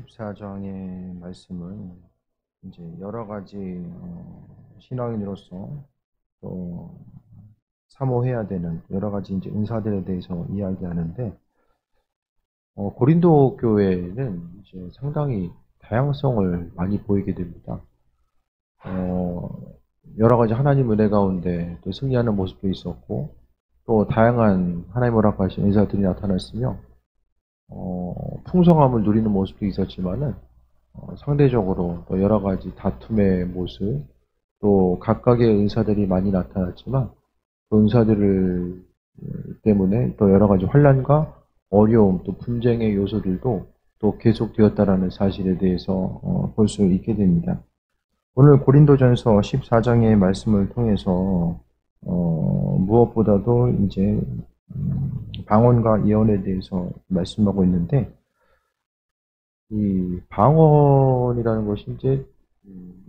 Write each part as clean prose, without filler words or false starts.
14장의 말씀은 이제 여러 가지 신앙인으로서 또 사모해야 되는 여러 가지 이제 은사들에 대해서 이야기하는데 고린도 교회는 이제 상당히 다양성을 많이 보이게 됩니다. 여러 가지 하나님 은혜 가운데 또 승리하는 모습도 있었고 또 다양한 하나님 허락하신 은사들이 나타났으며 풍성함을 누리는 모습도 있었지만은 상대적으로 또 여러 가지 다툼의 모습, 또 각각의 은사들이 많이 나타났지만 그 은사들을 때문에 또 여러 가지 환난과 어려움, 또 분쟁의 요소들도 또 계속되었다라는 사실에 대해서 볼 수 있게 됩니다. 오늘 고린도전서 14장의 말씀을 통해서 무엇보다도 이제 방언과 예언에 대해서 말씀하고 있는데, 이 방언이라는 것이 이제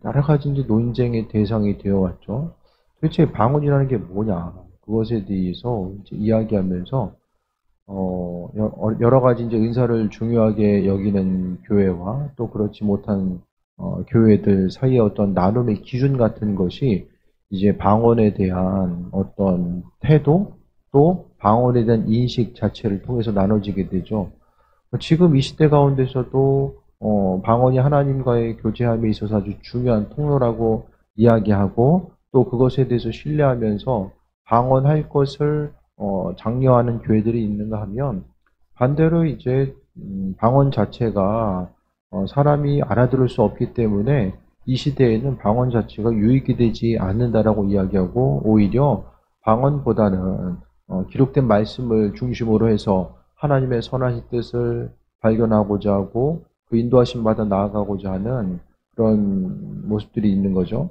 여러 가지 이제 논쟁의 대상이 되어 왔죠. 도대체 방언이라는 게 뭐냐? 그것에 대해서 이제 이야기하면서 여러 가지 이제 은사를 중요하게 여기는 교회와 또 그렇지 못한 교회들 사이의 어떤 나눔의 기준 같은 것이 이제 방언에 대한 어떤 태도, 또 방언에 대한 인식 자체를 통해서 나눠지게 되죠. 지금 이 시대 가운데서도 방언이 하나님과의 교제함에 있어서 아주 중요한 통로라고 이야기하고, 또 그것에 대해서 신뢰하면서 방언할 것을 장려하는 교회들이 있는가 하면, 반대로 이제 방언 자체가 사람이 알아들을 수 없기 때문에 이 시대에는 방언 자체가 유익이 되지 않는다라고 이야기하고, 오히려 방언보다는 기록된 말씀을 중심으로 해서 하나님의 선하신 뜻을 발견하고자 하고 그 인도하심 받아 나아가고자 하는 그런 모습들이 있는 거죠.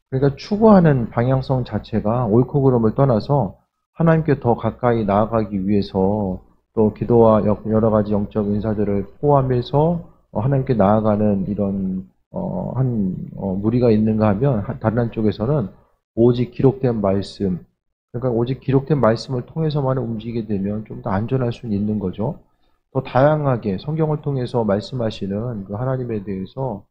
그러니까 추구하는 방향성 자체가 옳고 그름을 떠나서 하나님께 더 가까이 나아가기 위해서, 또 기도와 여러 가지 영적 인사들을 포함해서 하나님께 나아가는 이런 무리가 있는가 하면, 다른 한쪽에서는 오직 기록된 말씀, 그러니까 오직 기록된 말씀을 통해서만 움직이게 되면 좀 더 안전할 수는 있는 거죠. 더 다양하게 성경을 통해서 말씀하시는 그 하나님에 대해서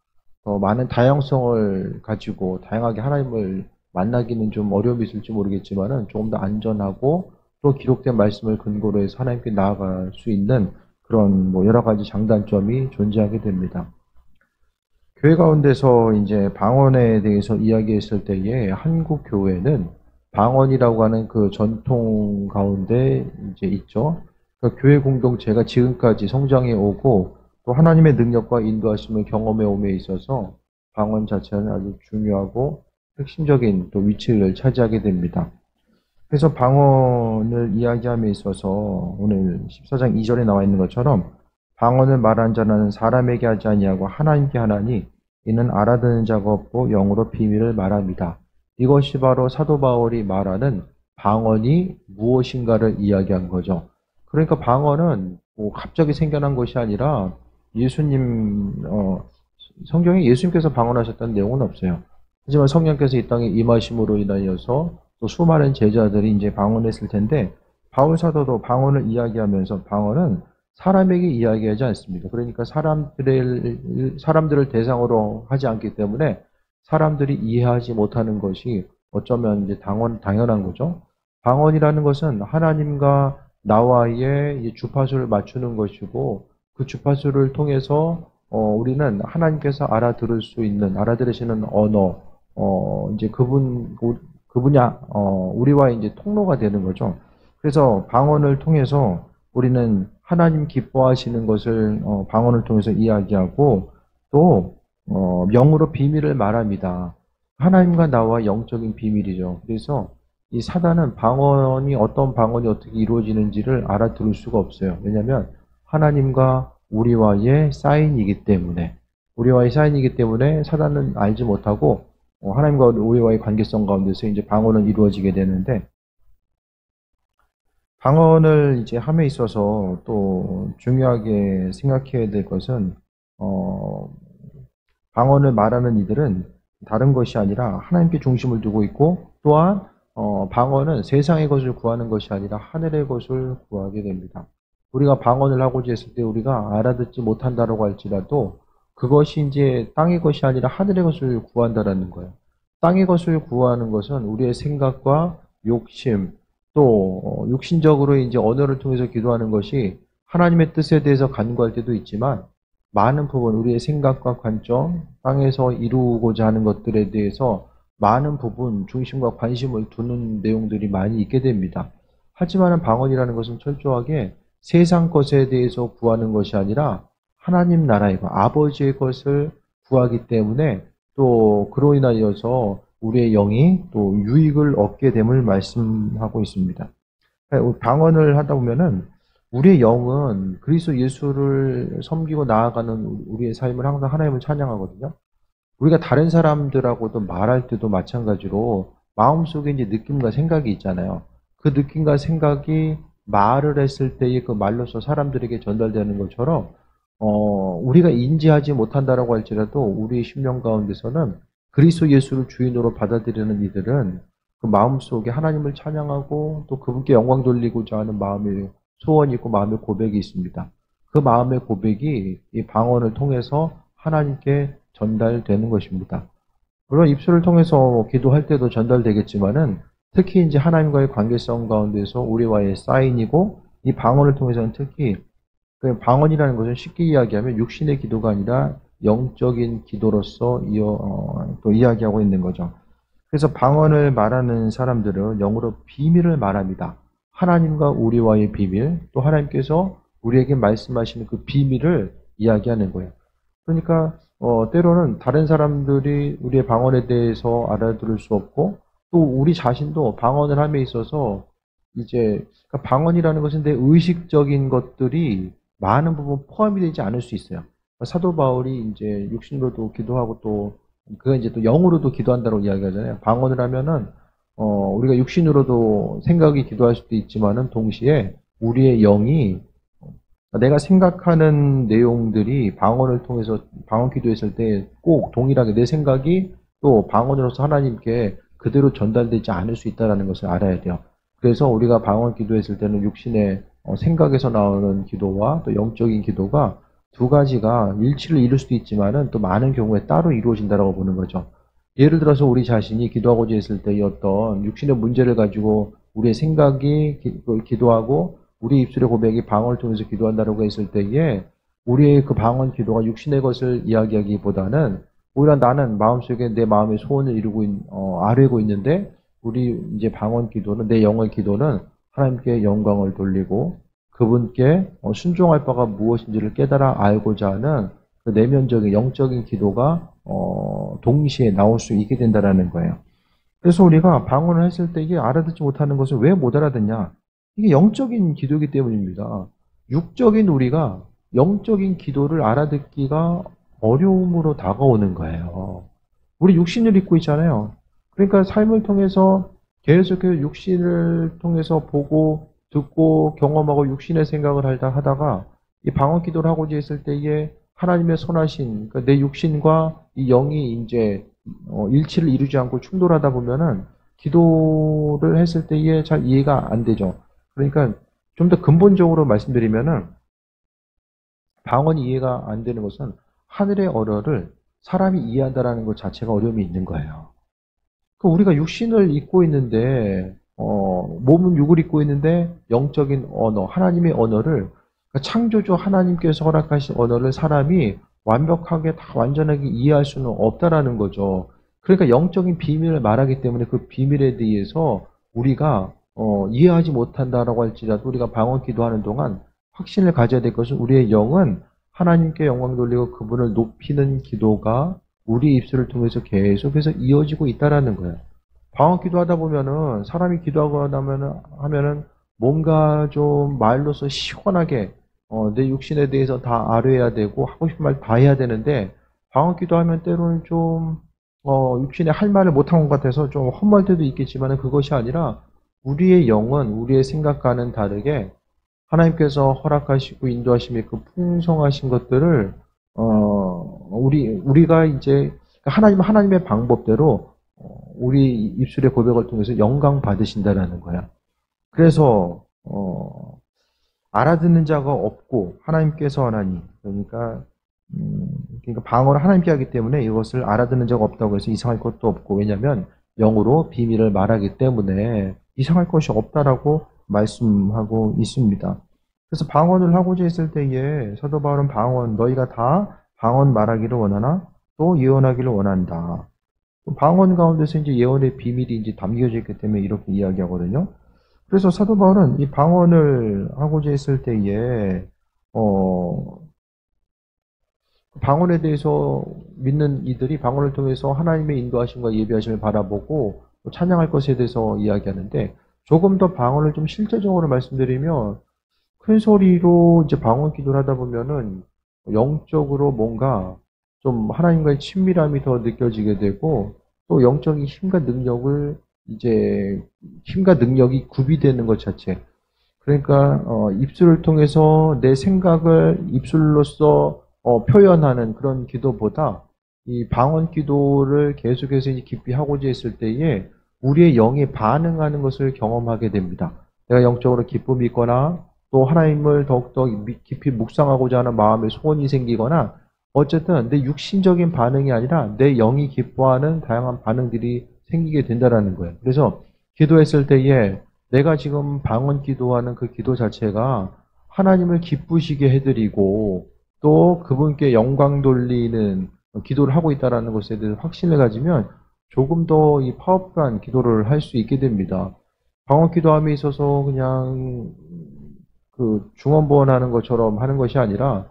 더 많은 다양성을 가지고 다양하게 하나님을 만나기는 좀 어려움이 있을지 모르겠지만은 조금 더 안전하고 또 기록된 말씀을 근거로 해서 하나님께 나아갈 수 있는 그런 여러 가지 장단점이 존재하게 됩니다. 교회 가운데서 이제 방언에 대해서 이야기했을 때에 한국 교회는 방언이라고 하는 그 전통 가운데 이제 있죠. 그러니까 교회 공동체가 지금까지 성장해 오고 또 하나님의 능력과 인도하심을 경험해 옴에 있어서 방언 자체는 아주 중요하고 핵심적인 또 위치를 차지하게 됩니다. 그래서 방언을 이야기함에 있어서 오늘 14장 2절에 나와 있는 것처럼, 방언을 말한 자는 사람에게 하지 아니하고 하나님께 하나니 이는 알아듣는 자가 없고 영으로 비밀을 말합니다. 이것이 바로 사도 바울이 말하는 방언이 무엇인가를 이야기한 거죠. 그러니까 방언은 갑자기 생겨난 것이 아니라 성경에 예수님께서 방언하셨다는 내용은 없어요. 하지만 성령께서 이 땅에 임하심으로 인하여서 또 수많은 제자들이 이제 방언했을 텐데, 바울 사도도 방언을 이야기하면서 방언은 사람에게 이야기하지 않습니다. 그러니까 사람들을 대상으로 하지 않기 때문에 사람들이 이해하지 못하는 것이 어쩌면 이제 당연한 거죠. 방언이라는 것은 하나님과 나와의 주파수를 맞추는 것이고, 그 주파수를 통해서 우리는 하나님께서 알아들으시는 언어, 이제 우리와 이제 통로가 되는 거죠. 그래서 방언을 통해서 우리는 하나님 기뻐하시는 것을 방언을 통해서 이야기하고, 또 영으로 비밀을 말합니다. 하나님과 나와 영적인 비밀이죠. 그래서 이 사단은 어떤 방언이 어떻게 이루어지는지를 알아들을 수가 없어요. 왜냐하면 하나님과 우리와의 사인이기 때문에 사단은 알지 못하고 하나님과 우리와의 관계성 가운데서 이제 방언은 이루어지게 되는데, 방언을 이제 함에 있어서 또 중요하게 생각해야 될 것은 방언을 말하는 이들은 다른 것이 아니라 하나님께 중심을 두고 있고, 또한 방언은 세상의 것을 구하는 것이 아니라 하늘의 것을 구하게 됩니다. 우리가 방언을 하고자 했을 때 우리가 알아듣지 못한다라고 할지라도 그것이 이제 땅의 것이 아니라 하늘의 것을 구한다라는 거예요. 땅의 것을 구하는 것은 우리의 생각과 욕심, 또 육신적으로 이제 언어를 통해서 기도하는 것이 하나님의 뜻에 대해서 간구할 때도 있지만 많은 부분 우리의 생각과 관점, 땅에서 이루고자 하는 것들에 대해서 많은 부분 중심과 관심을 두는 내용들이 많이 있게 됩니다. 하지만 방언이라는 것은 철저하게 세상 것에 대해서 구하는 것이 아니라 하나님 나라의 것, 아버지의 것을 구하기 때문에 또 그로 인하여서 우리의 영이 또 유익을 얻게 됨을 말씀하고 있습니다. 방언을 하다 보면은 우리의 영은 그리스도 예수를 섬기고 나아가는 우리의 삶을 항상 하나님을 찬양하거든요. 우리가 다른 사람들하고도 말할 때도 마찬가지로 마음속에 이제 느낌과 생각이 있잖아요. 그 느낌과 생각이 말을 했을 때의 그 말로서 사람들에게 전달되는 것처럼 우리가 인지하지 못한다라고 할지라도 우리의 심령 가운데서는 그리스도 예수를 주인으로 받아들이는 이들은 그 마음속에 하나님을 찬양하고 또 그분께 영광 돌리고자 하는 마음의 소원이 있고 마음의 고백이 있습니다. 그 마음의 고백이 이 방언을 통해서 하나님께 전달되는 것입니다. 물론 입술을 통해서 기도할 때도 전달되겠지만은 특히 이제 하나님과의 관계성 가운데서 우리와의 사인이고 이 방언을 통해서는 특히 그 방언이라는 것은 쉽게 이야기하면 육신의 기도가 아니라 영적인 기도로서 또 이야기하고 있는 거죠. 그래서 방언을 말하는 사람들은 영어로 비밀을 말합니다. 하나님과 우리와의 비밀, 또 하나님께서 우리에게 말씀하시는 그 비밀을 이야기하는 거예요. 그러니까 때로는 다른 사람들이 우리의 방언에 대해서 알아들을 수 없고 또 우리 자신도 방언을 함에 있어서 이제 그러니까 방언이라는 것은 내 의식적인 것들이 많은 부분 포함이 되지 않을 수 있어요. 사도 바울이 이제 육신으로도 기도하고 또 그가 이제 또 영으로도 기도한다고 이야기하잖아요. 방언을 하면은 우리가 육신으로도 생각이 기도할 수도 있지만은 동시에 우리의 영이 내가 생각하는 내용들이 방언을 통해서 방언 기도했을 때 꼭 동일하게 내 생각이 또 방언으로서 하나님께 그대로 전달되지 않을 수 있다는 것을 알아야 돼요. 그래서 우리가 방언 기도했을 때는 육신의 생각에서 나오는 기도와 또 영적인 기도가 두 가지가 일치를 이룰 수도 있지만은 또 많은 경우에 따로 이루어진다고 보는 거죠. 예를 들어서 우리 자신이 기도하고자 했을 때의 어떤 육신의 문제를 가지고 우리의 생각이 기도하고 우리 입술의 고백이 방언을 통해서 기도한다고 했을 때에 우리의 그 방언 기도가 육신의 것을 이야기하기보다는 오히려 나는 마음속에 내 마음의 소원을 아뢰고 있는데 우리 이제 방언 기도는 내 영의 기도는 하나님께 영광을 돌리고 그분께 순종할 바가 무엇인지를 깨달아 알고자 하는 그 내면적인 영적인 기도가 동시에 나올 수 있게 된다는 거예요. 그래서 우리가 방언을 했을 때 이게 알아듣지 못하는 것을 왜 못 알아듣냐? 이게 영적인 기도이기 때문입니다. 육적인 우리가 영적인 기도를 알아듣기가 어려움으로 다가오는 거예요. 우리 육신을 입고 있잖아요. 그러니까 삶을 통해서 계속해서 육신을 통해서 보고 듣고 경험하고 육신의 생각을 하다가 이 방언 기도를 하고자 했을 때에 하나님의 선하신 그러니까 내 육신과 이 영이 이제 일치를 이루지 않고 충돌하다 보면은 기도를 했을 때에 잘 이해가 안 되죠. 그러니까 좀 더 근본적으로 말씀드리면은 방언이 이해가 안 되는 것은 하늘의 언어를 사람이 이해한다라는 것 자체가 어려움이 있는 거예요. 우리가 육신을 입고 있는데 몸은 육을 입고 있는데 영적인 언어, 하나님의 언어를 그러니까 창조주 하나님께서 허락하신 언어를 사람이 완벽하게 다 완전하게 이해할 수는 없다라는 거죠. 그러니까 영적인 비밀을 말하기 때문에 그 비밀에 대해서 우리가 이해하지 못한다라고 할지라도 우리가 방언 기도하는 동안 확신을 가져야 될 것은 우리의 영은 하나님께 영광 돌리고 그분을 높이는 기도가 우리 입술을 통해서 계속해서 이어지고 있다라는 거예요. 방언 기도하다 보면은 사람이 기도하고 하면은 뭔가 좀 말로서 시원하게 내 육신에 대해서 다 아뢰야 되고 하고 싶은 말 다 해야 되는데 방언 기도하면 때로는 좀 육신에 할 말을 못한 것 같아서 좀 헛말 때도 있겠지만 그것이 아니라 우리의 영은 우리의 생각과는 다르게 하나님께서 허락하시고 인도하심의 그 풍성하신 것들을 우리가 이제 하나님의 방법대로 우리 입술의 고백을 통해서 영광 받으신다라는 거야. 그래서 알아듣는 자가 없고 하나님께서 하나니 그러니까 방언을 하나님께 하기 때문에 이것을 알아듣는 자가 없다고 해서 이상할 것도 없고 왜냐하면 영으로 비밀을 말하기 때문에 이상할 것이 없다라고 말씀하고 있습니다. 그래서 방언을 하고자 했을 때에 사도 바울은 너희가 다 방언 말하기를 원하나 또 예언하기를 원한다. 방언 가운데서 이제 예언의 비밀이 이제 담겨져 있기 때문에 이렇게 이야기하거든요. 그래서 사도 바울은 이 방언을 하고자 했을 때에 방언에 대해서 믿는 이들이 방언을 통해서 하나님의 인도하심과 예비하심을 바라보고 찬양할 것에 대해서 이야기하는데 조금 더 방언을 좀 실제적으로 말씀드리면 큰 소리로 이제 방언 기도를 하다 보면은 영적으로 뭔가 좀 하나님과의 친밀함이 더 느껴지게 되고 또 영적인 힘과 능력이 구비되는 것 자체. 그러니까 입술을 통해서 내 생각을 입술로써 표현하는 그런 기도보다 이 방언 기도를 계속해서 이제 깊이 하고자 했을 때에 우리의 영이 반응하는 것을 경험하게 됩니다. 내가 영적으로 기쁨이 있거나 또 하나님을 더욱더 깊이 묵상하고자 하는 마음의 소원이 생기거나 어쨌든 내 육신적인 반응이 아니라 내 영이 기뻐하는 다양한 반응들이 생기게 된다는 거예요. 그래서 기도했을 때에 내가 지금 방언 기도하는 그 기도 자체가 하나님을 기쁘시게 해드리고 또 그분께 영광 돌리는 기도를 하고 있다는 것에 대해서 확신을 가지면 조금 더 이 파워풀한 기도를 할 수 있게 됩니다. 방언 기도함에 있어서 그냥 그 중언부언하는 것처럼 하는 것이 아니라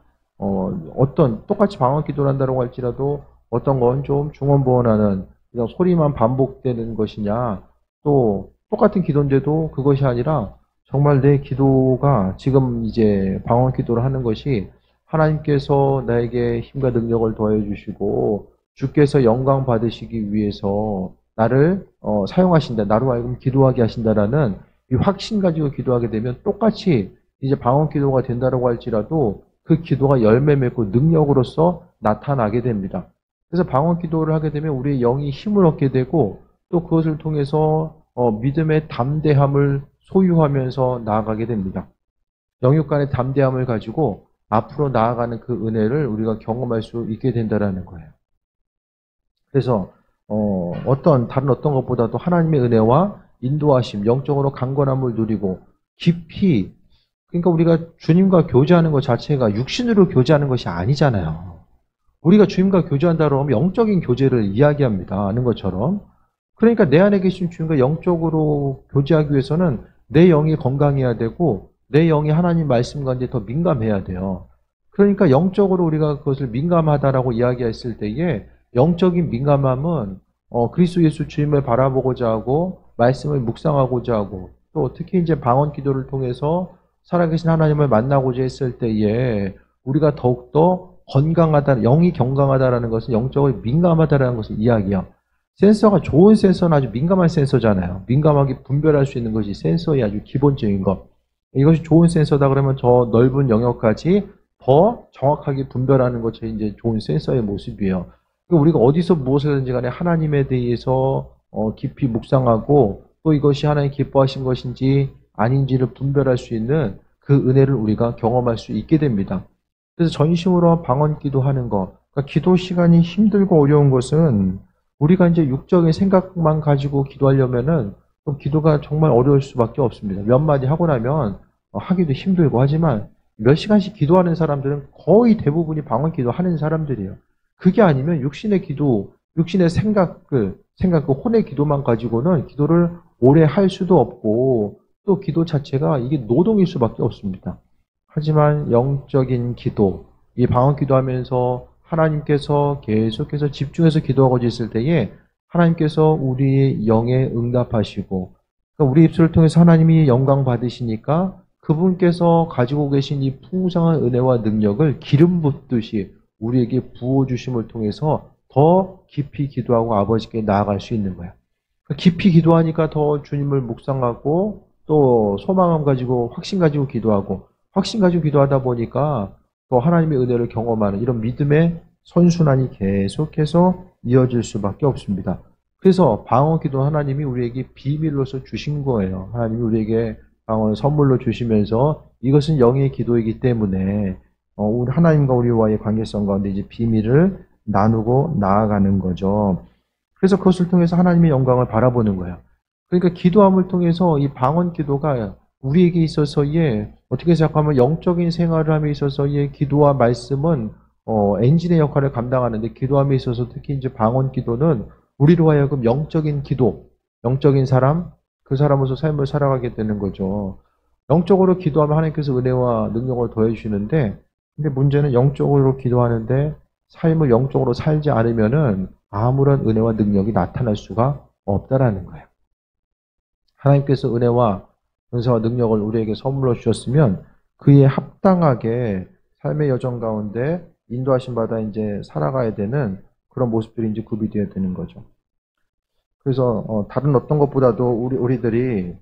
똑같이 방언 기도를 한다고 할지라도 어떤 건 좀 중언부언하는 그냥 소리만 반복되는 것이냐 또 똑같은 기도인데도 그것이 아니라 정말 내 기도가 지금 이제 방언 기도를 하는 것이 하나님께서 나에게 힘과 능력을 더해 주시고 주께서 영광 받으시기 위해서 나를 사용하신다. 나로 하여금 기도하게 하신다라는 이 확신 가지고 기도하게 되면 똑같이 이제 방언 기도가 된다고 할지라도 그 기도가 열매 맺고 능력으로서 나타나게 됩니다. 그래서 방언 기도를 하게 되면 우리의 영이 힘을 얻게 되고 또 그것을 통해서 믿음의 담대함을 소유하면서 나아가게 됩니다. 영육 간의 담대함을 가지고 앞으로 나아가는 그 은혜를 우리가 경험할 수 있게 된다는 거예요. 그래서 다른 어떤 것보다도 하나님의 은혜와 인도하심, 영적으로 강건함을 누리고 깊이 그러니까 우리가 주님과 교제하는 것 자체가 육신으로 교제하는 것이 아니잖아요. 우리가 주님과 교제한다고 하면 영적인 교제를 이야기합니다. 아는 것처럼. 그러니까 내 안에 계신 주님과 영적으로 교제하기 위해서는 내 영이 건강해야 되고 내 영이 하나님 말씀과 이제 더 민감해야 돼요. 그러니까 영적으로 우리가 그것을 민감하다라고 이야기했을 때에 영적인 민감함은 그리스도 예수 주님을 바라보고자 하고 말씀을 묵상하고자 하고 또 특히 이제 방언 기도를 통해서 살아계신 하나님을 만나고자 했을 때에 우리가 더욱더 건강하다, 영이 건강하다라는 것은 영적으로 민감하다라는 것을 이야기해요. 센서가 좋은 센서는 아주 민감한 센서잖아요. 민감하게 분별할 수 있는 것이 센서의 아주 기본적인 것. 이것이 좋은 센서다 그러면 저 넓은 영역까지 더 정확하게 분별하는 것이 이제 좋은 센서의 모습이에요. 우리가 어디서 무엇을 하든지 간에 하나님에 대해서 깊이 묵상하고 또 이것이 하나님 기뻐하신 것인지 아닌지를 분별할 수 있는 그 은혜를 우리가 경험할 수 있게 됩니다. 그래서 전심으로 방언 기도하는 것, 그러니까 기도 시간이 힘들고 어려운 것은 우리가 이제 육적인 생각만 가지고 기도하려면은 기도가 정말 어려울 수밖에 없습니다. 몇 마디 하고 나면 하기도 힘들고 하지만 몇 시간씩 기도하는 사람들은 거의 대부분이 방언 기도하는 사람들이에요. 그게 아니면 육신의 기도, 육신의 혼의 기도만 가지고는 기도를 오래 할 수도 없고 또 기도 자체가 이게 노동일 수밖에 없습니다. 하지만 영적인 기도, 이 방언 기도하면서 하나님께서 계속해서 집중해서 기도하고 있을 때에 하나님께서 우리의 영에 응답하시고 그러니까 우리 입술을 통해서 하나님이 영광 받으시니까 그분께서 가지고 계신 이 풍성한 은혜와 능력을 기름 붓듯이 우리에게 부어주심을 통해서 더 깊이 기도하고 아버지께 나아갈 수 있는 거야. 깊이 기도하니까 더 주님을 묵상하고 또 소망함 가지고 확신 가지고 기도하고 확신 가지고 기도하다 보니까 또 하나님의 은혜를 경험하는 이런 믿음의 선순환이 계속해서 이어질 수밖에 없습니다. 그래서 방언 기도 하나님이 우리에게 비밀로서 주신 거예요. 하나님이 우리에게 방언을 선물로 주시면서 이것은 영의 기도이기 때문에 우리 하나님과 우리와의 관계성 가운데 이제 비밀을 나누고 나아가는 거죠. 그래서 그것을 통해서 하나님의 영광을 바라보는 거예요. 그러니까 기도함을 통해서 이 방언 기도가 우리에게 있어서의 어떻게 생각하면 영적인 생활을 함에 있어서의 기도와 말씀은 엔진의 역할을 감당하는데 기도함에 있어서 특히 이제 방언 기도는 우리로 하여금 영적인 기도, 영적인 사람, 그 사람으로서 삶을 살아가게 되는 거죠. 영적으로 기도하면 하나님께서 은혜와 능력을 더해주시는데 근데 문제는 영적으로 기도하는데 삶을 영적으로 살지 않으면은 아무런 은혜와 능력이 나타날 수가 없다라는 거예요. 하나님께서 은혜와 은사와 능력을 우리에게 선물로 주셨으면 그에 합당하게 삶의 여정 가운데 인도하신 바다 이제 살아가야 되는 그런 모습들이 이제 구비되어야 되는 거죠. 그래서 다른 어떤 것보다도 우리들이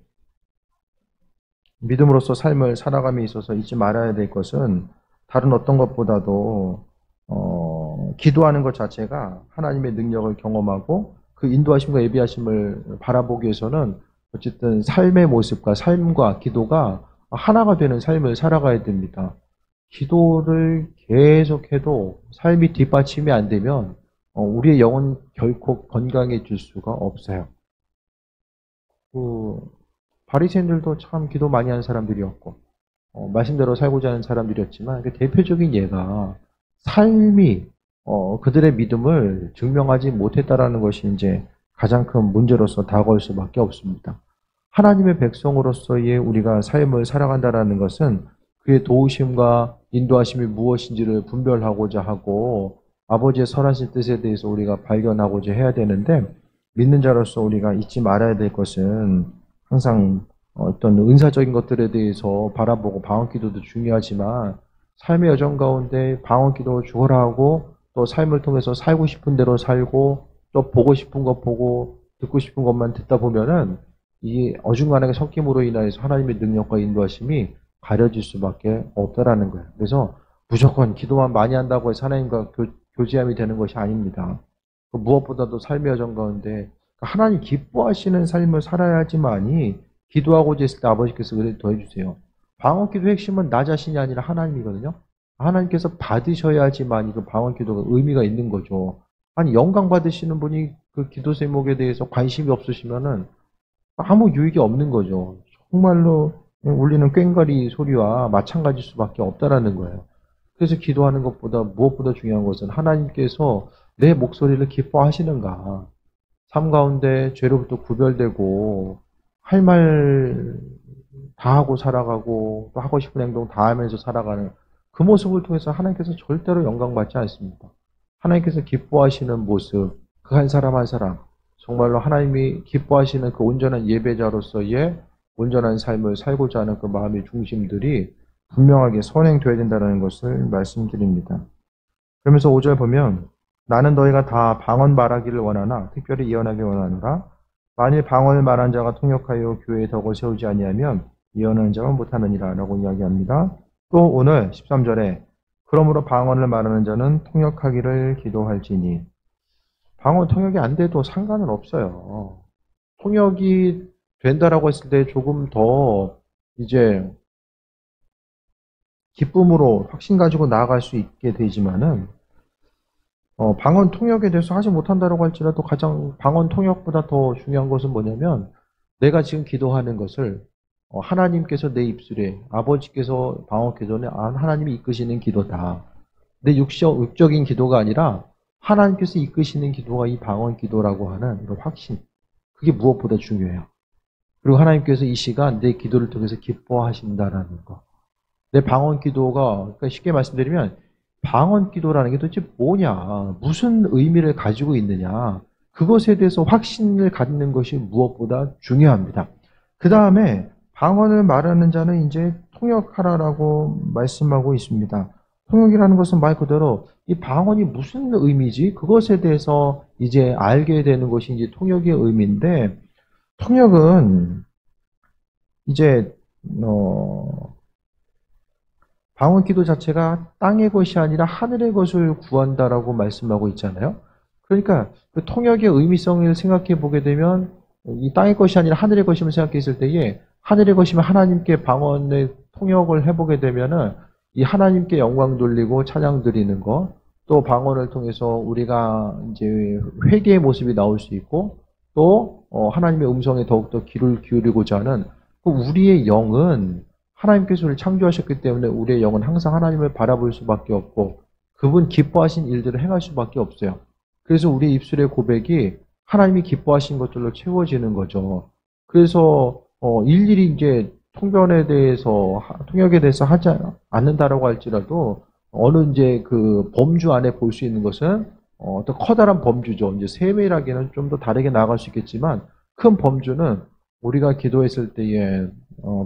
믿음으로써 삶을 살아감에 있어서 잊지 말아야 될 것은 다른 어떤 것보다도 기도하는 것 자체가 하나님의 능력을 경험하고 그 인도하심과 예비하심을 바라보기 위해서는 어쨌든 삶의 모습과 삶과 기도가 하나가 되는 삶을 살아가야 됩니다. 기도를 계속해도 삶이 뒷받침이 안 되면 우리의 영은 결코 건강해질 수가 없어요. 바리새인들도 참 기도 많이 하는 사람들이었고 말씀대로 살고자 하는 사람들이었지만 그 대표적인 예가 삶이 그들의 믿음을 증명하지 못했다라는 것이 이제 가장 큰 문제로서 다가올 수밖에 없습니다. 하나님의 백성으로서의 우리가 삶을 살아간다라는 것은 그의 도우심과 인도하심이 무엇인지를 분별하고자 하고 아버지의 선하신 뜻에 대해서 우리가 발견하고자 해야 되는데 믿는 자로서 우리가 잊지 말아야 될 것은 항상 어떤 은사적인 것들에 대해서 바라보고 방언기도도 중요하지만 삶의 여정 가운데 방언기도 죽어라 하고 또 삶을 통해서 살고 싶은 대로 살고 또 보고 싶은 것 보고 듣고 싶은 것만 듣다 보면은 이 어중간하게 섞임으로 인하여서 하나님의 능력과 인도하심이 가려질 수밖에 없다라는 거예요. 그래서 무조건 기도만 많이 한다고 해서 하나님과 교제함이 되는 것이 아닙니다. 무엇보다도 삶의 여정 가운데 하나님 기뻐하시는 삶을 살아야지만이 기도하고자 했을 때 아버지께서 은혜를 더해주세요. 방언기도 핵심은 나 자신이 아니라 하나님이거든요. 하나님께서 받으셔야지만 그 방언기도가 의미가 있는 거죠. 아니 영광 받으시는 분이 그 기도 제목에 대해서 관심이 없으시면은 아무 유익이 없는 거죠. 정말로 울리는 꽹과리 소리와 마찬가지일 수밖에 없다라는 거예요. 그래서 기도하는 것보다 무엇보다 중요한 것은 하나님께서 내 목소리를 기뻐하시는가. 삶 가운데 죄로부터 구별되고 할 말 다 하고 살아가고 또 하고 싶은 행동 다 하면서 살아가는 그 모습을 통해서 하나님께서 절대로 영광받지 않습니다. 하나님께서 기뻐하시는 모습, 그 한 사람 한 사람 정말로 하나님이 기뻐하시는 그 온전한 예배자로서의 온전한 삶을 살고자 하는 그 마음의 중심들이 분명하게 선행되어야 된다는 것을 말씀드립니다. 그러면서 5절 보면 나는 너희가 다 방언 말하기를 원하나 특별히 예언하기 원하노라. 만일 방언을 말한 자가 통역하여 교회에 덕을 세우지 아니하면 예언하는 자가 못하느니라 라고 이야기합니다. 또 오늘 13절에 그러므로 방언을 말하는 자는 통역하기를 기도할지니 방언 통역이 안 돼도 상관은 없어요. 통역이 된다라고 했을 때 조금 더 이제 기쁨으로 확신 가지고 나아갈 수 있게 되지만은 방언 통역에 대해서 하지 못한다라고 할지라도 가장 방언 통역보다 더 중요한 것은 뭐냐면 내가 지금 기도하는 것을 하나님께서 내 입술에 아버지께서 방언 기도는 하나님이 이끄시는 기도다. 내 육적인 기도가 아니라 하나님께서 이끄시는 기도가 이 방언 기도라고 하는 이런 확신. 그게 무엇보다 중요해요. 그리고 하나님께서 이 시간 내 기도를 통해서 기뻐하신다라는 거. 내 방언 기도가 그러니까 쉽게 말씀드리면 방언 기도라는 게 도대체 뭐냐, 무슨 의미를 가지고 있느냐, 그것에 대해서 확신을 갖는 것이 무엇보다 중요합니다. 그 다음에 방언을 말하는 자는 이제 통역하라라고 말씀하고 있습니다. 통역이라는 것은 말 그대로 이 방언이 무슨 의미지? 그것에 대해서 이제 알게 되는 것이 이제 통역의 의미인데, 통역은 이제 방언 기도 자체가 땅의 것이 아니라 하늘의 것을 구한다라고 말씀하고 있잖아요. 그러니까 그 통역의 의미성을 생각해 보게 되면 이 땅의 것이 아니라 하늘의 것임을 생각했을 때에 하늘의 것이면 하나님께 방언의 통역을 해보게 되면은 이 하나님께 영광 돌리고 찬양 드리는 것, 또 방언을 통해서 우리가 이제 회개의 모습이 나올 수 있고, 또 하나님의 음성에 더욱더 귀를 기울이고자 하는 그 우리의 영은 하나님께서 우리를 창조하셨기 때문에 우리의 영은 항상 하나님을 바라볼 수밖에 없고 그분 기뻐하신 일들을 행할 수밖에 없어요. 그래서 우리 입술의 고백이 하나님이 기뻐하신 것들로 채워지는 거죠. 그래서 일일이 이제 통역에 대해서 하지 않는다라고 할지라도 어느 이제 그 범주 안에 볼 수 있는 것은 어떤 커다란 범주죠. 이제 세밀하게는 좀 더 다르게 나아갈 수 있겠지만 큰 범주는 우리가 기도했을 때에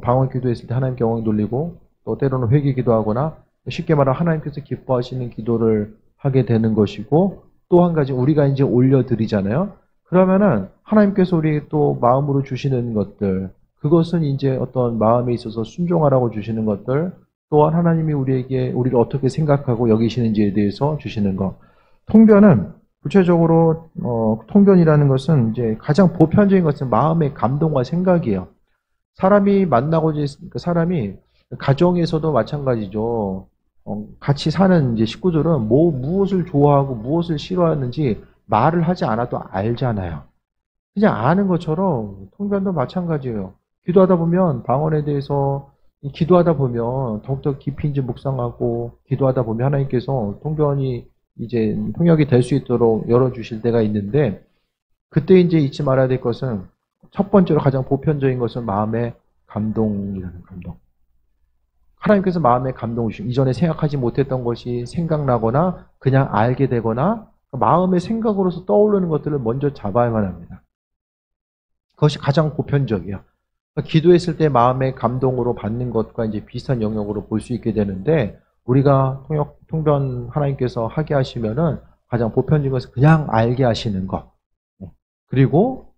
방언 기도했을 때 하나님께 영광 돌리고 또 때로는 회개 기도하거나 쉽게 말하면 하나님께서 기뻐하시는 기도를 하게 되는 것이고 또 한 가지 우리가 이제 올려드리잖아요. 그러면은 하나님께서 우리 또 마음으로 주시는 것들 그것은 이제 어떤 마음에 있어서 순종하라고 주시는 것들 또한 하나님이 우리에게 우리를 어떻게 생각하고 여기시는지에 대해서 주시는 것. 통변은 구체적으로 통변이라는 것은 이제 가장 보편적인 것은 마음의 감동과 생각이에요. 사람이 그 사람이 가정에서도 마찬가지죠. 같이 사는 이제 식구들은 무엇을 좋아하고 무엇을 싫어하는지 말을 하지 않아도 알잖아요. 그냥 아는 것처럼 통변도 마찬가지예요. 기도하다 보면 방언에 대해서 기도하다 보면 더욱더 깊이 이제 묵상하고 기도하다 보면 하나님께서 통변이 이제 통역이 될 수 있도록 열어주실 때가 있는데 그때 이제 잊지 말아야 될 것은 첫 번째로 가장 보편적인 것은 마음의 감동이라는 감동. 하나님께서 마음의 감동을 주시고 이전에 생각하지 못했던 것이 생각나거나 그냥 알게 되거나 마음의 생각으로서 떠오르는 것들을 먼저 잡아야만 합니다. 그것이 가장 보편적이에요. 기도했을 때 마음의 감동으로 받는 것과 이제 비슷한 영역으로 볼 수 있게 되는데 우리가 통변 하나님께서 하게 하시면은 가장 보편적인 것은 그냥 알게 하시는 것. 그리고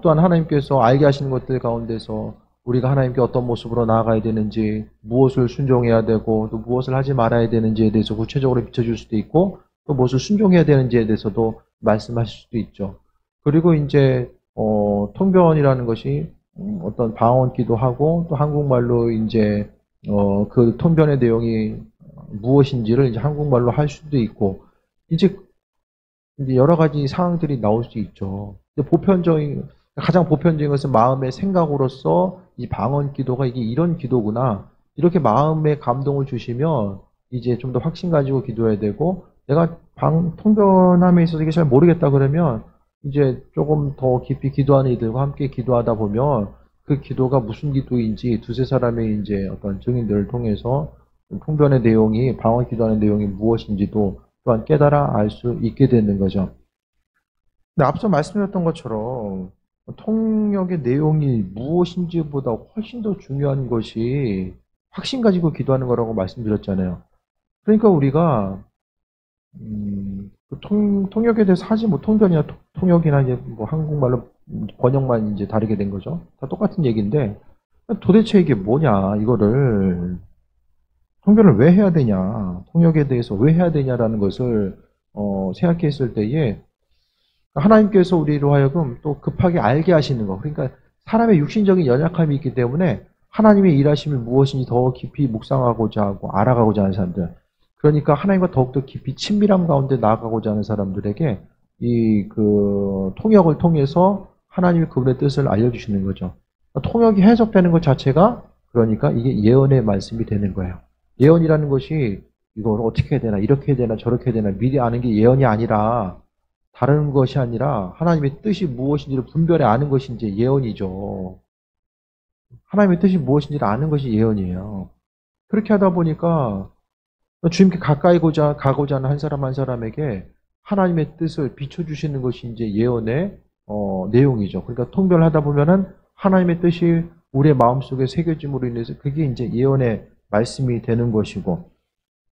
또한 하나님께서 알게 하시는 것들 가운데서 우리가 하나님께 어떤 모습으로 나아가야 되는지, 무엇을 순종해야 되고, 또 무엇을 하지 말아야 되는지에 대해서 구체적으로 비춰줄 수도 있고, 또 무엇을 순종해야 되는지에 대해서도 말씀하실 수도 있죠. 그리고 이제 통변이라는 것이 어떤 방언기도 하고 또 한국말로 이제 그 통변의 내용이 무엇인지를 이제 한국말로 할 수도 있고 이제 여러 가지 상황들이 나올 수 있죠. 근데 가장 보편적인 것은 마음의 생각으로서 이 방언 기도가 이게 이런 기도구나. 이렇게 마음의 감동을 주시면 이제 좀 더 확신 가지고 기도해야 되고 내가 통변함에 있어서 이게 잘 모르겠다 그러면 이제 조금 더 깊이 기도하는 이들과 함께 기도하다 보면 그 기도가 무슨 기도인지 두세 사람의 이제 어떤 증인들을 통해서 통변의 내용이 방언 기도하는 내용이 무엇인지도 또한 깨달아 알 수 있게 되는 거죠. 근데 앞서 말씀드렸던 것처럼 통역의 내용이 무엇인지보다 훨씬 더 중요한 것이 확신 가지고 기도하는 거라고 말씀드렸잖아요. 그러니까 우리가 통역에 대해서 하지 못 통변이나 통역이나 이제 뭐 한국말로 번역만 이제 다르게 된 거죠. 다 똑같은 얘기인데 도대체 이게 뭐냐 이거를 통변을 왜 해야 되냐 통역에 대해서 왜 해야 되냐라는 것을 생각했을 때에 하나님께서 우리로 하여금 또 급하게 알게 하시는 거. 그러니까 사람의 육신적인 연약함이 있기 때문에 하나님의 일하심이 무엇인지 더 깊이 묵상하고자 하고 알아가고자 하는 사람들. 그러니까 하나님과 더욱더 깊이 친밀함 가운데 나아가고자 하는 사람들에게 이 그 통역을 통해서 하나님이 그분의 뜻을 알려주시는 거죠. 통역이 해석되는 것 자체가 그러니까 이게 예언의 말씀이 되는 거예요. 예언이라는 것이 이걸 어떻게 해야 되나 이렇게 해야 되나 저렇게 해야 되나 미리 아는 게 예언이 아니라 다른 것이 아니라 하나님의 뜻이 무엇인지를 분별해 아는 것이 이제 예언이죠. 하나님의 뜻이 무엇인지를 아는 것이 예언이에요. 그렇게 하다 보니까 주님께 가까이 가고자 하는 한 사람 한 사람에게 하나님의 뜻을 비춰주시는 것이 이제 예언의 내용이죠. 그러니까 통변하다 보면은 하나님의 뜻이 우리의 마음속에 새겨짐으로 인해서 그게 이제 예언의 말씀이 되는 것이고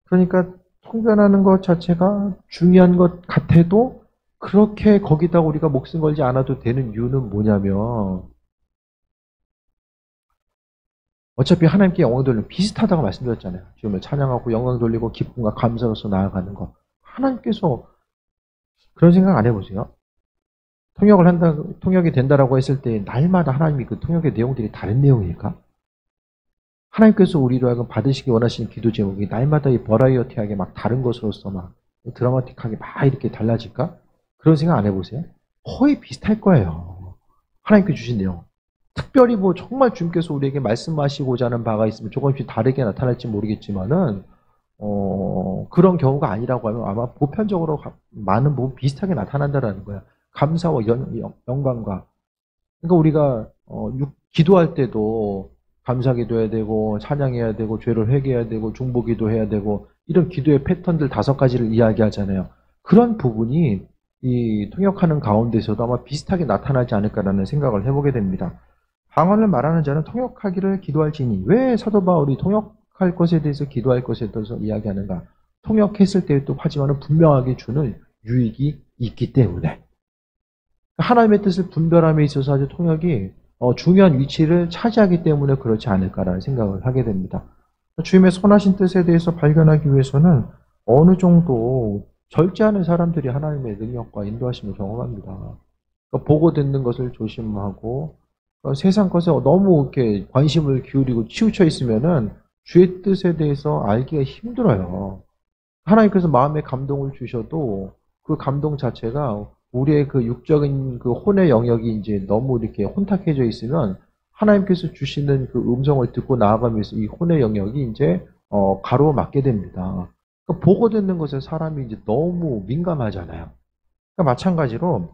그러니까 통변하는 것 자체가 중요한 것 같아도 그렇게 거기다 우리가 목숨 걸지 않아도 되는 이유는 뭐냐면 어차피 하나님께 영광 돌리는 비슷하다고 말씀드렸잖아요. 주님을 찬양하고 영광 돌리고 기쁨과 감사로서 나아가는 거. 하나님께서 그런 생각 안 해보세요? 통역이 된다라고 했을 때 날마다 하나님이 그 통역의 내용들이 다른 내용일까? 하나님께서 우리로 하여금 받으시기 원하시는 기도 제목이 날마다 이 버라이어티하게 막 다른 것으로서 막 드라마틱하게 막 이렇게 달라질까? 그런 생각 안 해보세요? 거의 비슷할 거예요. 하나님께 주신 내용. 특별히 뭐 정말 주님께서 우리에게 말씀하시고자 하는 바가 있으면 조금씩 다르게 나타날지 모르겠지만은 그런 경우가 아니라고 하면 아마 보편적으로 많은 부분 비슷하게 나타난다라는 거야. 감사와 영광과. 그러니까 우리가 기도할 때도 감사기도 해야 되고 찬양해야 되고 죄를 회개해야 되고 중보기도 해야 되고 이런 기도의 패턴들 5가지를 이야기하잖아요. 그런 부분이 이 통역하는 가운데서도 아마 비슷하게 나타나지 않을까라는 생각을 해보게 됩니다. 방언을 말하는 자는 통역하기를 기도할지니 왜 사도 바울이 통역할 것에 대해서 기도할 것에 대해서 이야기하는가? 통역했을 때도 하지만은 분명하게 주는 유익이 있기 때문에 하나님의 뜻을 분별함에 있어서 아주 통역이 중요한 위치를 차지하기 때문에 그렇지 않을까라는 생각을 하게 됩니다. 주님의 선하신 뜻에 대해서 발견하기 위해서는 어느 정도 절제하는 사람들이 하나님의 능력과 인도하심을 경험합니다. 그러니까 보고 듣는 것을 조심하고 세상 것에 너무 이렇게 관심을 기울이고 치우쳐 있으면은 주의 뜻에 대해서 알기가 힘들어요. 하나님께서 마음에 감동을 주셔도 그 감동 자체가 우리의 그 육적인 그 혼의 영역이 이제 너무 이렇게 혼탁해져 있으면 하나님께서 주시는 그 음성을 듣고 나아가면서 이 혼의 영역이 이제 가로막게 됩니다. 그러니까 보고 듣는 것에 사람이 이제 너무 민감하잖아요. 그러니까 마찬가지로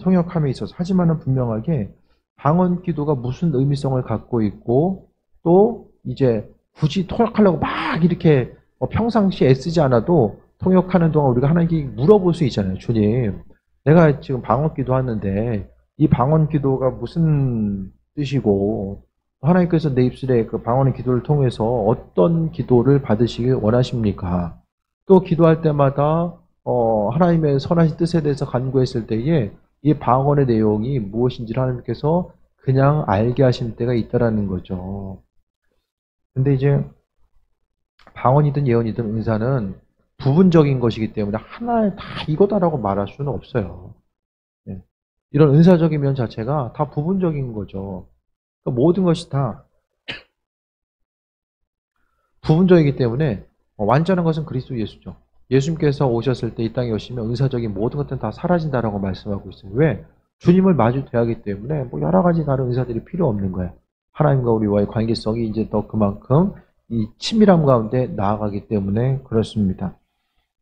통역함에 있어서 하지만은 분명하게 방언 기도가 무슨 의미성을 갖고 있고 또 이제 굳이 통역하려고 막 이렇게 평상시에 애쓰지 않아도 통역하는 동안 우리가 하나님께 물어볼 수 있잖아요. 주님, 내가 지금 방언 기도하는데 이 방언 기도가 무슨 뜻이고 하나님께서 내 입술에 그 방언의 기도를 통해서 어떤 기도를 받으시길 원하십니까? 또 기도할 때마다 하나님의 선하신 뜻에 대해서 간구했을 때에 이 방언의 내용이 무엇인지를 하나님께서 그냥 알게 하실 때가 있다라는 거죠. 근데 이제 방언이든 예언이든 은사는 부분적인 것이기 때문에 하나에 다 이거다라고 말할 수는 없어요. 네. 이런 은사적인 면 자체가 다 부분적인 거죠. 그러니까 모든 것이 다 부분적이기 때문에 완전한 것은 그리스도 예수죠. 예수님께서 오셨을 때 이 땅에 오시면 은사적인 모든 것들은 다 사라진다라고 말씀하고 있어요. 왜? 주님을 마주 대하기 때문에 뭐 여러 가지 다른 은사들이 필요 없는 거예요. 하나님과 우리와의 관계성이 이제 더 그만큼 이 친밀함 가운데 나아가기 때문에 그렇습니다.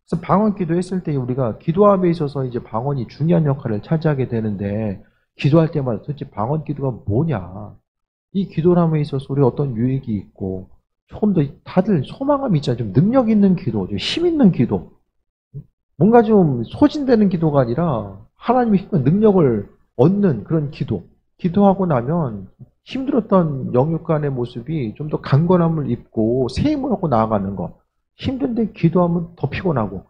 그래서 방언 기도했을 때 우리가 기도함에 있어서 이제 방언이 중요한 역할을 차지하게 되는데 기도할 때마다 도대체 방언 기도가 뭐냐? 이 기도함에 있어서 우리 어떤 유익이 있고 조금 더 다들 소망감이 있잖아요. 좀 능력 있는 기도, 좀 힘 있는 기도. 뭔가 좀 소진되는 기도가 아니라 하나님의 힘과 능력을 얻는 그런 기도. 기도하고 나면 힘들었던 영육간의 모습이 좀 더 강건함을 입고 새 힘을 얻고 나아가는 것. 힘든데 기도하면 더 피곤하고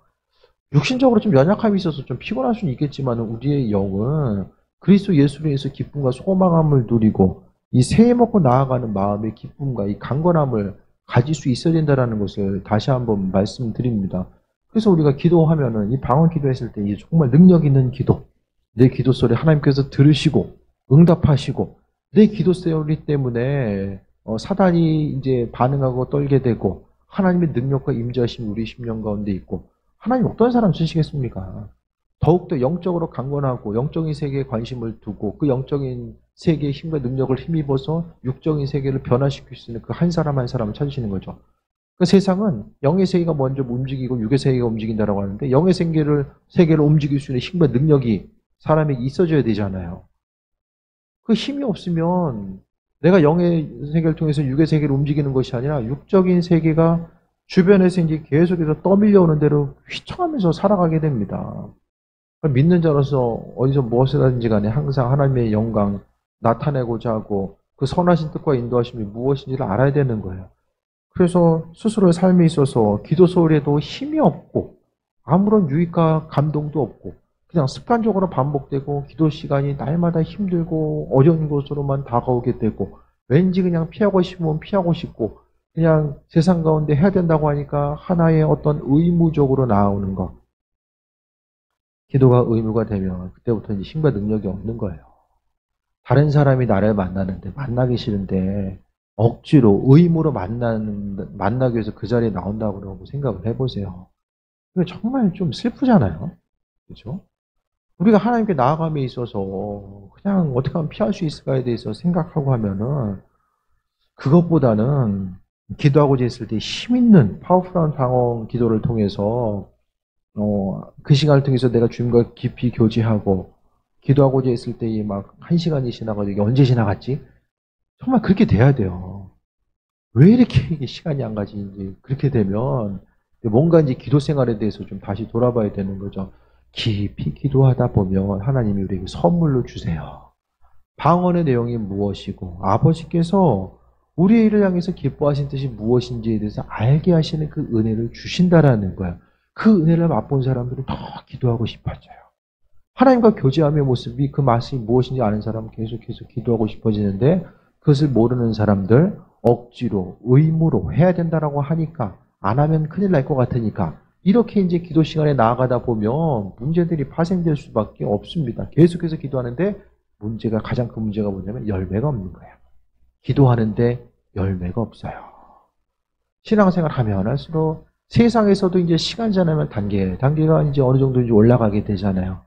육신적으로 좀 연약함이 있어서 좀 피곤할 수는 있겠지만 우리의 영은 그리스도 예수로 인해서 기쁨과 소망함을 누리고 이 새해 먹고 나아가는 마음의 기쁨과 이 강건함을 가질 수 있어야 된다는 것을 다시 한번 말씀드립니다. 그래서 우리가 기도하면은 이 방언 기도했을 때 정말 능력 있는 기도, 내 기도 소리 하나님께서 들으시고 응답하시고 내 기도 소리 때문에 사단이 이제 반응하고 떨게 되고 하나님의 능력과 임재하심 우리 심령 가운데 있고 하나님 어떤 사람 쓰시겠습니까? 더욱더 영적으로 강건하고 영적인 세계에 관심을 두고 그 영적인 세계의 힘과 능력을 힘입어서 육적인 세계를 변화시킬 수 있는 그 한 사람 한 사람을 찾으시는 거죠. 그 세상은 영의 세계가 먼저 움직이고 육의 세계가 움직인다고 하는데 영의 세계를 움직일 수 있는 힘과 능력이 사람에게 있어져야 되잖아요. 그 힘이 없으면 내가 영의 세계를 통해서 육의 세계를 움직이는 것이 아니라 육적인 세계가 주변에서 이제 계속해서 떠밀려오는 대로 휘청하면서 살아가게 됩니다. 믿는 자로서 어디서 무엇을 하든지 간에 항상 하나님의 영광 나타내고자 하고 그 선하신 뜻과 인도하심이 무엇인지를 알아야 되는 거예요. 그래서 스스로의 삶에 있어서 기도 소리에도 힘이 없고 아무런 유익과 감동도 없고 그냥 습관적으로 반복되고 기도 시간이 날마다 힘들고 어려운 곳으로만 다가오게 되고 왠지 그냥 피하고 싶으면 피하고 싶고 그냥 세상 가운데 해야 된다고 하니까 하나의 어떤 의무적으로 나오는 것. 기도가 의무가 되면 그때부터 이제 힘과 능력이 없는 거예요. 다른 사람이 나를 만나는데, 만나기 싫은데, 억지로 의무로 만나기 위해서 그 자리에 나온다고 그러고 생각을 해보세요. 이거 정말 좀 슬프잖아요. 그렇죠? 우리가 하나님께 나아감에 있어서 그냥 어떻게 하면 피할 수 있을까에 대해서 생각하고 하면은 그것보다는 기도하고자 했을 때 힘 있는 파워풀한 방언 기도를 통해서 그 시간을 통해서 내가 주님과 깊이 교제하고 기도하고자 했을 때 막 1시간이 지나가지고 이게 언제 지나갔지? 정말 그렇게 돼야 돼요. 왜 이렇게 이게 시간이 안 가지? 그렇게 되면 뭔가 이제 기도 생활에 대해서 좀 다시 돌아봐야 되는 거죠. 깊이 기도하다 보면 하나님이 우리에게 선물로 주세요. 방언의 내용이 무엇이고 아버지께서 우리의 일을 향해서 기뻐하신 뜻이 무엇인지에 대해서 알게 하시는 그 은혜를 주신다라는 거예요. 그 은혜를 맛본 사람들은 더 기도하고 싶어져요. 하나님과 교제함의 모습이 그 맛이 무엇인지 아는 사람은 계속해서 기도하고 싶어지는데 그것을 모르는 사람들 억지로 의무로 해야 된다라고 하니까 안 하면 큰일 날 것 같으니까 이렇게 이제 기도 시간에 나아가다 보면 문제들이 파생될 수밖에 없습니다. 계속해서 기도하는데 가장 큰 문제가 뭐냐면 열매가 없는 거예요. 기도하는데 열매가 없어요. 신앙생활 하면 할수록 세상에서도 이제 시간 지나면 단계가 이제 어느 정도 이제 올라가게 되잖아요.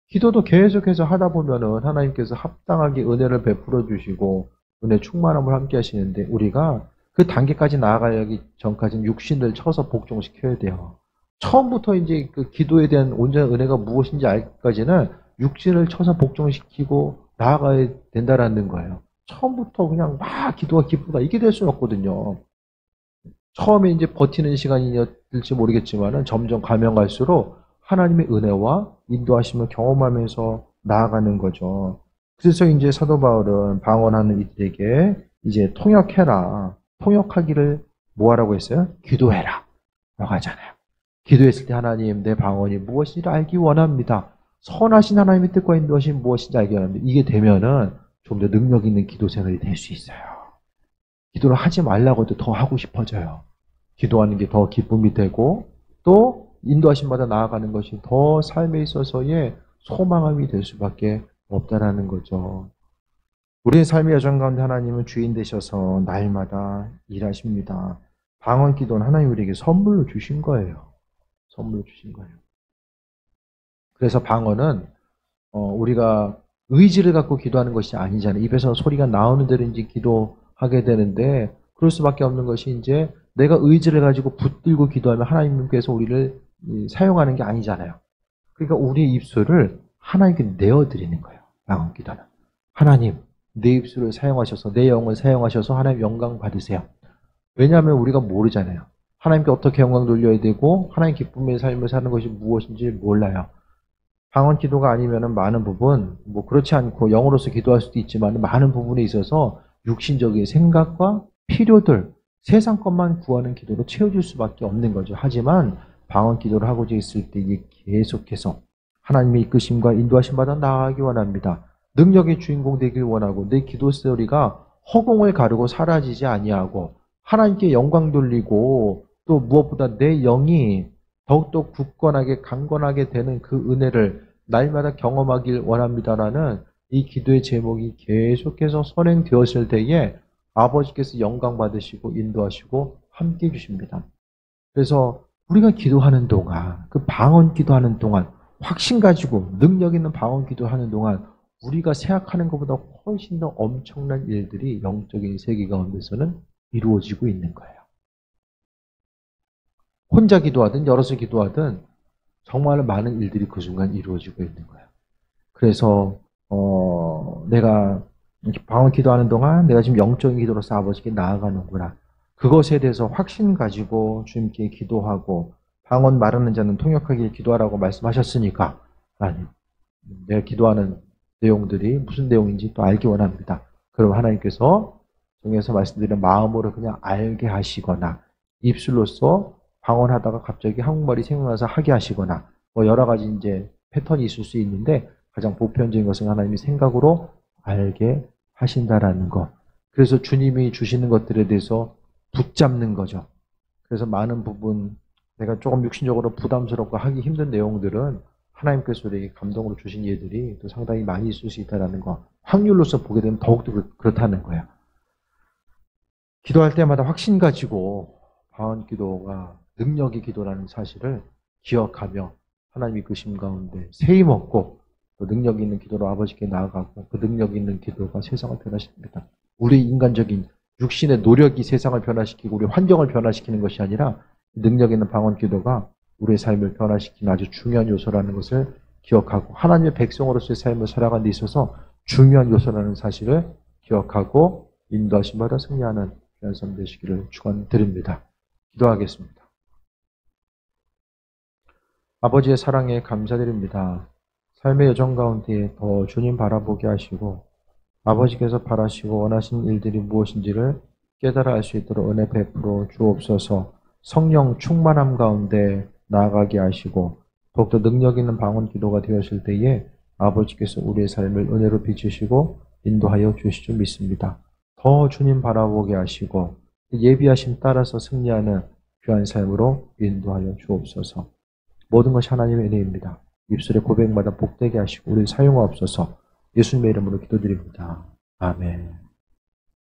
기도도 계속해서 하다 보면은 하나님께서 합당하게 은혜를 베풀어 주시고 은혜 충만함을 함께 하시는데 우리가 그 단계까지 나아가기 전까지는 육신을 쳐서 복종시켜야 돼요. 처음부터 이제 그 기도에 대한 온전한 은혜가 무엇인지 알기까지는 육신을 쳐서 복종시키고 나아가야 된다라는 거예요. 처음부터 그냥 막 기도가 기쁘다 이게 될 수는 없거든요. 처음에 이제 버티는 시간이었을지 모르겠지만은 점점 가면 갈수록 하나님의 은혜와 인도하심을 경험하면서 나아가는 거죠. 그래서 이제 사도 바울은 방언하는 이들에게 이제 통역해라. 통역하기를 뭐하라고 했어요? 기도해라. 라고 하잖아요. 기도했을 때 하나님 내 방언이 무엇인지 알기 원합니다. 선하신 하나님의 뜻과 인도하심이 무엇인지 알기 원합니다. 이게 되면은 좀 더 능력 있는 기도 생활이 될 수 있어요. 기도를 하지 말라고 해도 더 하고 싶어져요. 기도하는 게 더 기쁨이 되고 또 인도하심마다 나아가는 것이 더 삶에 있어서의 소망함이 될 수밖에 없다라는 거죠. 우리의 삶의 여정 가운데 하나님은 주인 되셔서 날마다 일하십니다. 방언 기도는 하나님 우리에게 선물로 주신 거예요. 선물로 주신 거예요. 그래서 방언은 우리가 의지를 갖고 기도하는 것이 아니잖아요. 입에서 소리가 나오는 대로 이제 기도하게 되는데 그럴 수밖에 없는 것이 이제 내가 의지를 가지고 붙들고 기도하면 하나님께서 우리를 사용하는 게 아니잖아요. 그러니까 우리의 입술을 하나님께 내어드리는 거예요. 방언 기도는. 하나님, 내 입술을 사용하셔서 내 영을 사용하셔서 하나님 영광 받으세요. 왜냐하면 우리가 모르잖아요. 하나님께 어떻게 영광 돌려야 되고 하나님 기쁨의 삶을 사는 것이 무엇인지 몰라요. 방언 기도가 아니면은 많은 부분, 그렇지 않고 영으로서 기도할 수도 있지만 많은 부분에 있어서 육신적인 생각과 필요들, 세상 것만 구하는 기도로 채워줄 수밖에 없는 거죠. 하지만 방언 기도를 하고자 있을 때 이게 계속해서 하나님의 이끄심과 인도하심받아 나아가기 원합니다. 능력의 주인공 되길 원하고 내 기도 소리가 허공을 가르고 사라지지 아니하고 하나님께 영광 돌리고 또 무엇보다 내 영이 더욱더 굳건하게 강건하게 되는 그 은혜를 날마다 경험하길 원합니다라는 이 기도의 제목이 계속해서 선행되었을 때에 아버지께서 영광 받으시고 인도하시고 함께 해주십니다. 그래서 우리가 기도하는 동안 그 방언 기도하는 동안 확신 가지고 능력 있는 방언 기도하는 동안 우리가 생각하는 것보다 훨씬 더 엄청난 일들이 영적인 세계 가운데서는 이루어지고 있는 거예요. 혼자 기도하든 여럿이 기도하든 정말 많은 일들이 그 순간 이루어지고 있는 거예요. 그래서 내가 이렇게 방언 기도하는 동안 내가 지금 영적인 기도로서 아버지께 나아가는구나. 그것에 대해서 확신 가지고 주님께 기도하고 방언 말하는 자는 통역하기를 기도하라고 말씀하셨으니까 내가 기도하는 내용들이 무슨 내용인지 또 알기 원합니다. 그럼 하나님께서 정해서 말씀드린 마음으로 그냥 알게 하시거나 입술로서 방언하다가 갑자기 한국말이 생각나서 하게 하시거나 여러 가지 이제 패턴이 있을 수 있는데 가장 보편적인 것은 하나님이 생각으로 알게 하신다라는 것. 그래서 주님이 주시는 것들에 대해서 붙잡는 거죠. 그래서 많은 부분 내가 조금 육신적으로 부담스럽고 하기 힘든 내용들은 하나님께서 우리에게 감동으로 주신 예들이 또 상당히 많이 있을 수 있다는 거, 확률로서 보게 되면 더욱더 그렇다는 거예요. 기도할 때마다 확신 가지고 방언 기도가 능력의 기도라는 사실을 기억하며 하나님의 이끄심 가운데 세임 얻고 또 능력 있는 기도로 아버지께 나아가고 그 능력 있는 기도가 세상을 변화시킵니다. 우리 인간적인 육신의 노력이 세상을 변화시키고 우리 환경을 변화시키는 것이 아니라 능력 있는 방언 기도가 우리의 삶을 변화시키는 아주 중요한 요소라는 것을 기억하고 하나님의 백성으로서의 삶을 살아가는 데 있어서 중요한 요소라는 사실을 기억하고 인도하심 받아 승리하는 귀한 삶 되시기를 축원드립니다. 기도하겠습니다. 아버지의 사랑에 감사드립니다. 삶의 여정 가운데 더 주님 바라보게 하시고 아버지께서 바라시고 원하시는 일들이 무엇인지를 깨달아 알 수 있도록 은혜 베풀어 주옵소서. 성령 충만함 가운데 나아가게 하시고 더욱더 능력 있는 방언 기도가 되었을 때에 아버지께서 우리의 삶을 은혜로 비추시고 인도하여 주실 줄 믿습니다. 더 주님 바라보게 하시고 예비하심 따라서 승리하는 귀한 삶으로 인도하여 주옵소서. 모든 것이 하나님의 은혜입니다. 입술의 고백마다 복되게 하시고 우리를 사용하옵소서. 예수님의 이름으로 기도드립니다. 아멘.